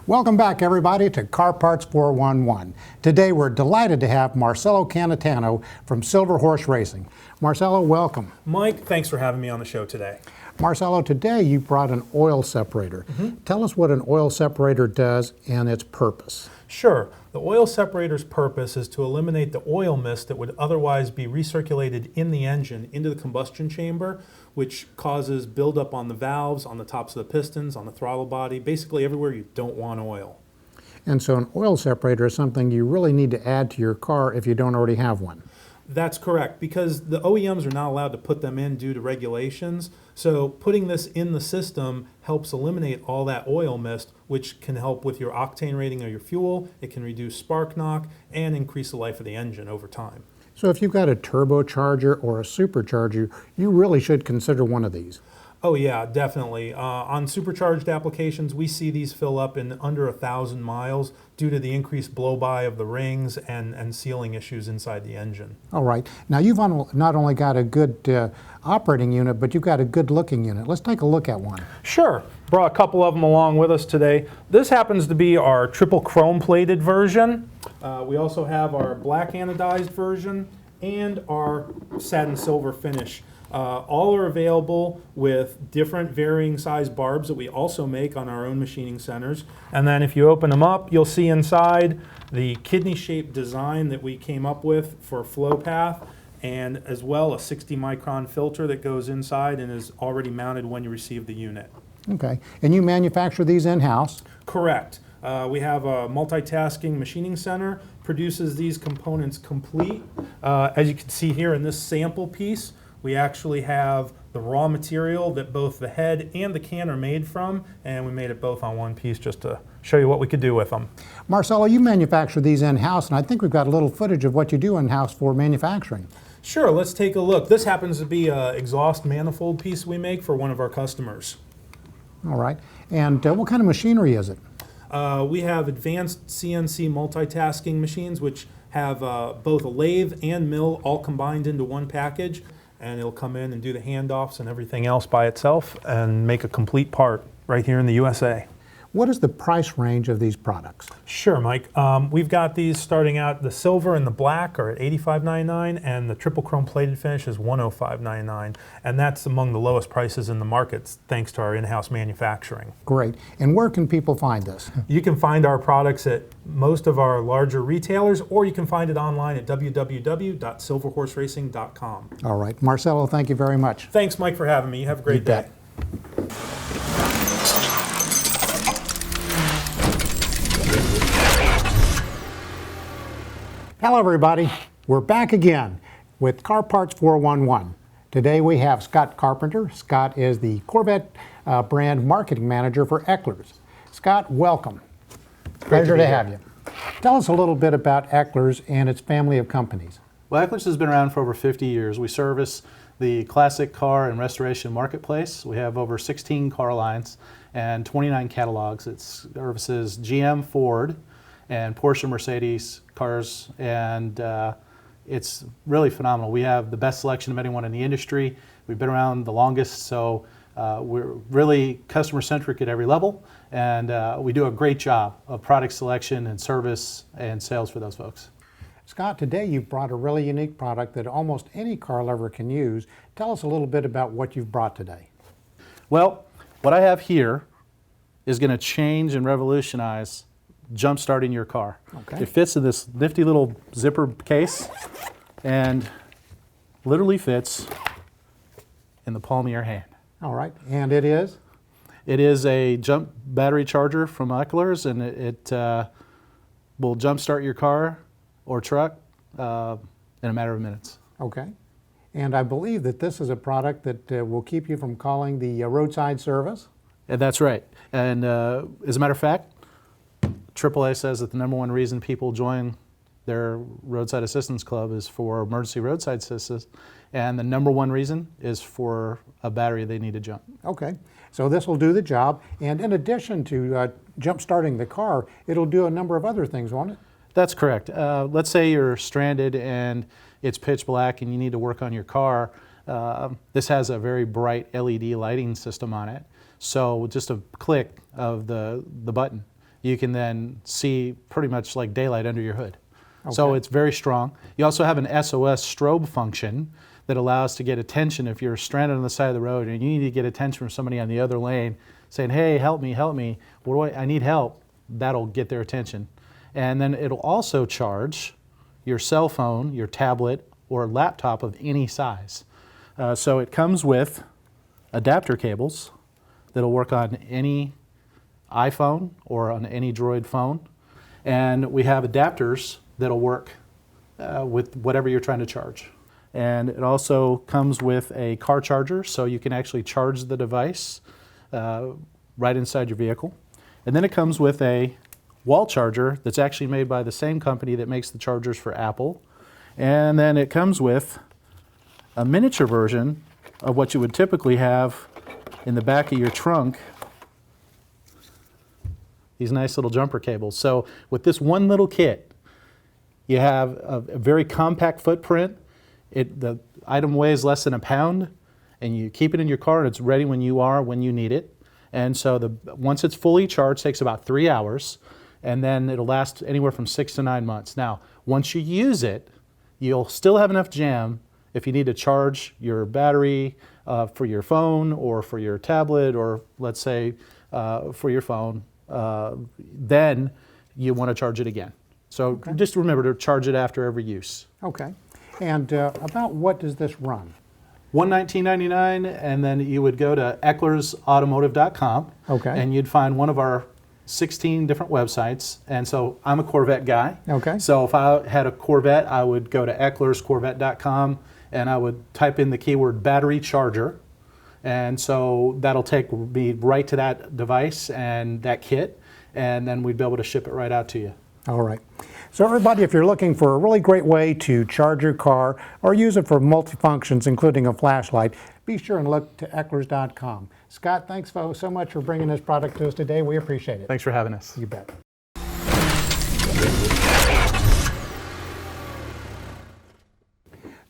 Welcome back, everybody, to Car Parts 411. Today, we're delighted to have Marcelo Cannatano from Silver Horse Racing. Marcelo, welcome. Mike, thanks for having me on the show today. Marcelo, today you brought an oil separator. Tell us what an oil separator does and its purpose. Sure. The oil separator's purpose is to eliminate the oil mist that would otherwise be recirculated in the engine into the combustion chamber, which causes buildup on the valves, on the tops of the pistons, on the throttle body, basically everywhere you don't want oil. And so an oil separator is something you really need to add to your car if you don't already have one. That's correct, because the OEMs are not allowed to put them in due to regulations. So putting this in the system helps eliminate all that oil mist, which can help with your octane rating of your fuel. It can reduce spark knock and increase the life of the engine over time. So if you've got a turbocharger or a supercharger, you really should consider one of these. Oh yeah, definitely. On supercharged applications, we see these fill up in under 1,000 miles due to the increased blow-by of the rings and sealing issues inside the engine. All right. Now you've not only got a good operating unit, but you've got a good-looking unit. Let's take a look at one. Sure. Brought a couple of them along with us today. This happens to be our triple chrome-plated version. We also have our black anodized version and our satin silver finish. All are available with different varying size barbs that we also make on our own machining centers. And then if you open them up, you'll see inside the kidney-shaped design that we came up with for flow path, and as well a 60 micron filter that goes inside and is already mounted when you receive the unit. Okay. And you manufacture these in-house? Correct. We have a multitasking machining center, produces these components complete. As you can see here in this sample piece, we actually have the raw material that both the head and the can are made from, and we made it both on one piece just to show you what we could do with them. Marcelo, you manufacture these in-house, and I think we've got a little footage of what you do in-house for manufacturing. Sure, let's take a look. This happens to be an exhaust manifold piece we make for one of our customers. All right. And what kind of machinery is it? We have advanced CNC multitasking machines which have both a lathe and mill all combined into one package, and it'll come in and do the handoffs and everything else by itself and make a complete part right here in the USA. What is the price range of these products? Sure, Mike. We've got these starting out, the silver and the black are at $85.99, and the triple chrome plated finish is $105.99. And that's among the lowest prices in the market thanks to our in-house manufacturing. Great. And where can people find this? You can find our products at most of our larger retailers, or you can find it online at www.silverhorseracing.com. All right. Marcelo, thank you very much. Thanks, Mike, for having me. You have a great day. Hello, everybody. We're back again with Car Parts 411. Today we have Scott Carpenter. Scott is the Corvette brand marketing manager for Eckler's. Scott, welcome. Pleasure to have you. Tell us a little bit about Eckler's and its family of companies. Well, Eckler's has been around for over 50 years. We service the classic car and restoration marketplace. We have over 16 car lines and 29 catalogs. It services GM, Ford, and Porsche, Mercedes cars, and it's really phenomenal. We have the best selection of anyone in the industry. We've been around the longest, so we're really customer-centric at every level, and we do a great job of product selection and service and sales for those folks. Scott, today you've brought a really unique product that almost any car lover can use. Tell us a little bit about what you've brought today. Well, what I have here is going to change and revolutionize jump starting your car. Okay. It fits in this nifty little zipper case and literally fits in the palm of your hand. All right, and it is? It is a jump battery charger from Eckler's, and it will jump start your car or truck in a matter of minutes. Okay. And I believe that this is a product that will keep you from calling the roadside service? And that's right. And as a matter of fact, AAA says that the #1 reason people join their roadside assistance club is for emergency roadside assistance, and the #1 reason is for a battery they need to jump. Okay, so this will do the job, and in addition to jump starting the car, it'll do a number of other things, won't it? That's correct. Let's say you're stranded and it's pitch black and you need to work on your car. This has a very bright LED lighting system on it. So just a click of the button you can then see pretty much like daylight under your hood. So Okay. it's very strong. You also have an SOS strobe function that allows to get attention if you're stranded on the side of the road and you need to get attention from somebody on the other lane saying, hey, help me, help me. What do I need help. That'll get their attention. And then it'll also charge your cell phone, your tablet, or laptop of any size. So it comes with adapter cables that'll work on any iPhone or on any Droid phone. And we have adapters that'll work with whatever you're trying to charge. And it also comes with a car charger, so you can actually charge the device right inside your vehicle. And then it comes with a wall charger that's actually made by the same company that makes the chargers for Apple. And then it comes with a miniature version of what you would typically have in the back of your trunk, these nice little jumper cables. So with this one little kit, you have a very compact footprint. The item weighs less than a pound, and you keep it in your car and it's ready when you need it. And so once it's fully charged, it takes about 3 hours, and then it'll last anywhere from 6 to 9 months. Now, once you use it, you'll still have enough jam if you need to charge your battery for your phone or for your tablet, or let's say for your phone, then you want to charge it again. So just remember to charge it after every use. Okay. And about what does this run? $119.99, and then you would go to ecklersautomotive.com, Okay. and you'd find one of our 16 different websites. And so I'm a Corvette guy. Okay. So if I had a Corvette, I would go to ecklerscorvette.com and I would type in the keyword battery charger. And so that'll take me right to that device and that kit, and then we'd be able to ship it right out to you. All right. So everybody, if you're looking for a really great way to charge your car or use it for multifunctions, including a flashlight, be sure and look to ecklers.com. Scott, thanks so much for bringing this product to us today. We appreciate it. Thanks for having us. You bet.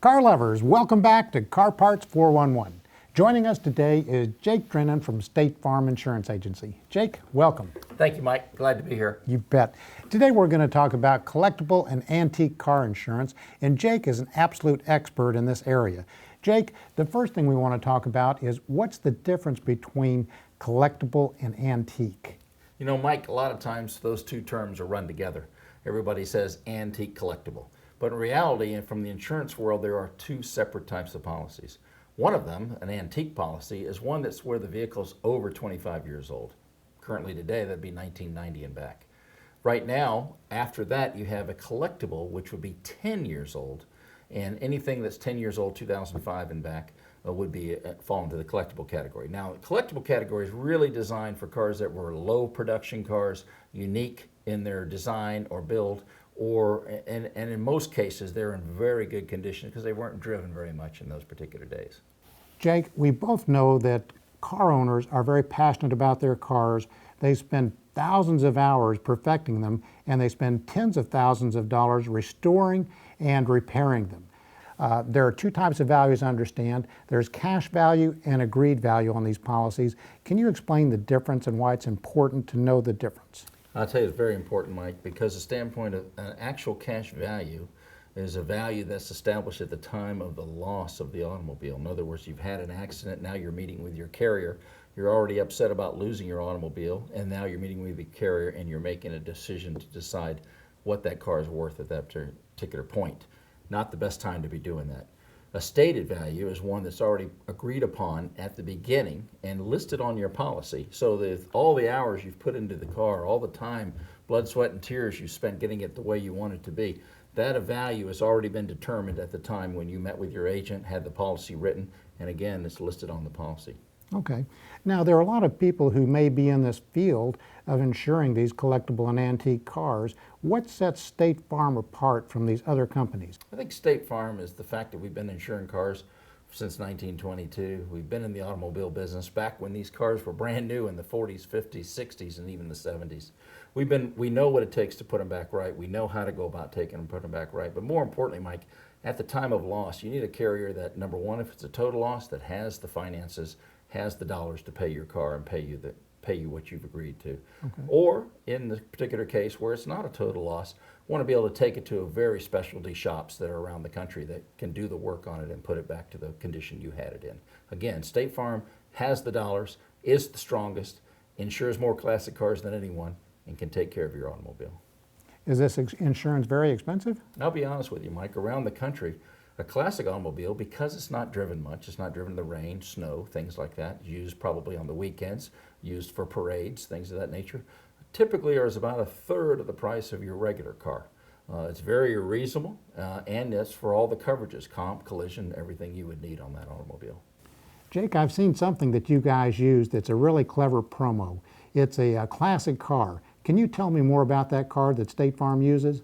Car lovers, welcome back to Car Parts 411. Joining us today is Jake Drennan from State Farm Insurance Agency. Jake, welcome. Thank you, Mike. Glad to be here. You bet. Today we're going to talk about collectible and antique car insurance, and Jake is an absolute expert in this area. Jake, the first thing we want to talk about is what's the difference between collectible and antique? You know, Mike, a lot of times those two terms are run together. Everybody says antique collectible. But in reality, and from the insurance world, there are two separate types of policies. One of them, an antique policy, is one that's where the vehicle's over 25 years old. Currently today, that'd be 1990 and back. Right now, after that, you have a collectible, which would be 10 years old, and anything that's 10 years old, 2005 and back, would be fall into the collectible category. Now, the collectible category is really designed for cars that were low production cars, unique in their design or build, and in most cases, they're in very good condition because they weren't driven very much in those particular days. Jake, we both know that car owners are very passionate about their cars. They spend thousands of hours perfecting them, and they spend tens of thousands of dollars restoring and repairing them. There are two types of values I understand. There's cash value and agreed value on these policies. Can you explain the difference and why it's important to know the difference? I'll tell you, it's very important, Mike, because the standpoint of an actual cash value is a value that's established at the time of the loss of the automobile. In other words, you've had an accident, now you're meeting with your carrier. You're already upset about losing your automobile, and now you're meeting with the carrier and you're making a decision to decide what that car is worth at that particular point. Not the best time to be doing that. A stated value is one that's already agreed upon at the beginning and listed on your policy, so that all the hours you've put into the car, all the time, blood, sweat, and tears you spent getting it the way you want it to be, that a value has already been determined at the time when you met with your agent, had the policy written, and again, it's listed on the policy. Okay. Now, there are a lot of people who may be in this field of insuring these collectible and antique cars. What sets State Farm apart from these other companies? I think State Farm is the fact that we've been insuring cars since 1922. We've been in the automobile business back when these cars were brand new in the 40s, 50s, 60s, and even the 70s. We know what it takes to put them back right. We know how to go about taking them and putting them back right. But more importantly, Mike, at the time of loss, you need a carrier that, number one, if it's a total loss, that has the finances, has the dollars to pay your car and pay you pay you what you've agreed to. Or in the particular case where it's not a total loss, want to be able to take it to a very specialty shops that are around the country that can do the work on it and put it back to the condition you had it in. Again, State Farm has the dollars, is the strongest, insures more classic cars than anyone, and can take care of your automobile. Is this insurance very expensive? I'll be honest with you, Mike, around the country, a classic automobile, because it's not driven much, it's not driven in the rain, snow, things like that, used probably on the weekends, used for parades, things of that nature, typically is about a third of the price of your regular car. It's very reasonable, and it's for all the coverages, comp, collision, everything you would need on that automobile. Jake, I've seen something that you guys use that's a really clever promo. It's a classic car. Can you tell me more about that car that State Farm uses?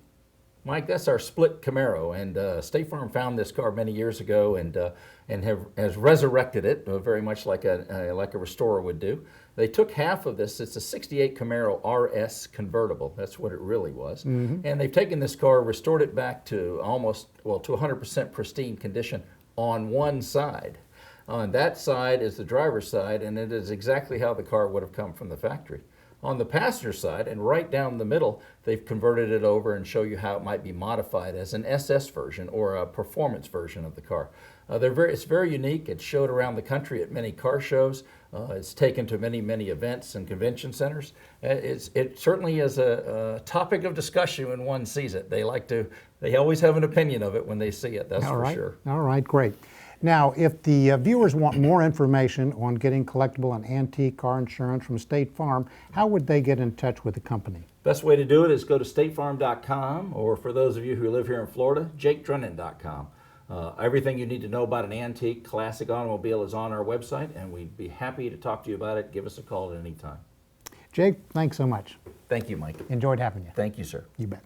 Mike, that's our split Camaro, and State Farm found this car many years ago and has resurrected it very much like a restorer would do. They took half of this. It's a '68 Camaro RS convertible. That's what it really was. And they've taken this car, restored it back to to 100% pristine condition on one side. On that side is the driver's side, and it is exactly how the car would have come from the factory. On the passenger side, and right down the middle, they've converted it over and show you how it might be modified as an SS version or a performance version of the car. It's very unique. It's showed around the country at many car shows. It's taken to many, many events and convention centers. It certainly is a topic of discussion when one sees it. They always have an opinion of it when they see it, that's for sure. All right, great. Now, if the viewers want more information on getting collectible and antique car insurance from State Farm, how would they get in touch with the company? Best way to do it is go to statefarm.com, or for those of you who live here in Florida, jakedrennan.com. Everything you need to know about an antique classic automobile is on our website, and we'd be happy to talk to you about it. Give us a call at any time. Jake, thanks so much. Thank you, Mike. Enjoyed having you. Thank you, sir. You bet.